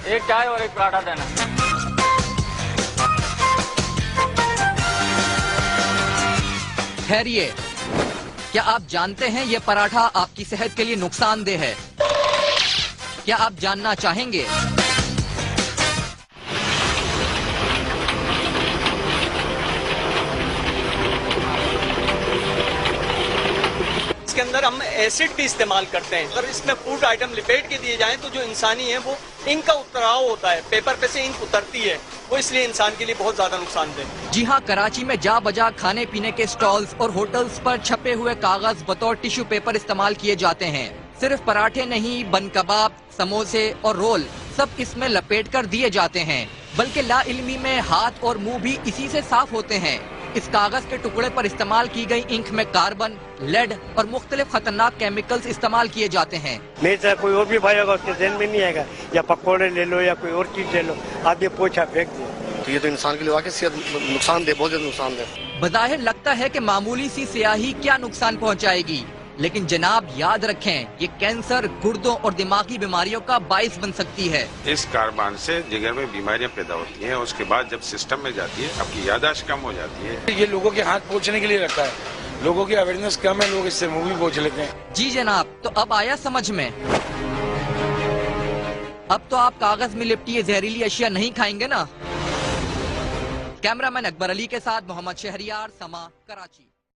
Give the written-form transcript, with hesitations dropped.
एक चाय और एक पराठा देना। ठहरिए, क्या आप जानते हैं ये पराठा आपकी सेहत के लिए नुकसानदेह है? क्या आप जानना चाहेंगे? इसके अंदर हम एसिड भी इस्तेमाल करते हैं। अगर इसमें फूड आइटम लिपेट के दिए जाएं तो जो इंसानी है वो इंक का उतराव होता है, पेपर पे से इंक उतरती है, वो इसलिए इंसान के लिए बहुत ज्यादा नुकसानदेह है। जी हाँ, कराची में जा बजा खाने पीने के स्टॉल्स और होटल्स पर छपे हुए कागज बतौर टिश्यू पेपर इस्तेमाल किए जाते हैं। सिर्फ पराठे नहीं, बन कबाब, समोसे और रोल सब इसमें लपेट कर दिए जाते हैं, बल्कि लाइल्मी में हाथ और मुंह भी इसी से साफ होते हैं। इस कागज के टुकड़े पर इस्तेमाल की गई इंक में कार्बन, लेड और मुख्तलिफ खतरनाक केमिकल्स इस्तेमाल किए जाते हैं। नहीं सर, कोई और भी भाई होगा उसके ज़हन में नहीं आएगा, या पकौड़े ले लो या कोई और चीज ले लो, आप ये पोछा फेंक दो। तो ये तो इंसान के लिए वाकई सेहत नुकसानदेह, बहुत ज्यादा नुकसानदेह। बज़ाहिर लगता है कि मामूली सी स्याही क्या नुकसान पहुंचाएगी, लेकिन जनाब याद रखें, ये कैंसर, गुर्दों और दिमागी बीमारियों का बाइस बन सकती है। इस कार्बन से जिगर में बीमारियां पैदा होती हैं, उसके बाद जब सिस्टम में जाती है आपकी याददाश्त कम हो जाती है। ये लोगों के हाथ पोंछने के लिए रखा है, लोगों की अवेयरनेस कम है, लोग इससे मुंह भी पोंछ लेते हैं। जी जनाब, तो अब आया समझ में। अब तो आप कागज में लिपटी ये जहरीली अशिया नहीं खाएंगे ना? कैमरामैन अकबर अली के साथ मोहम्मद शहरियार, समा, कराची।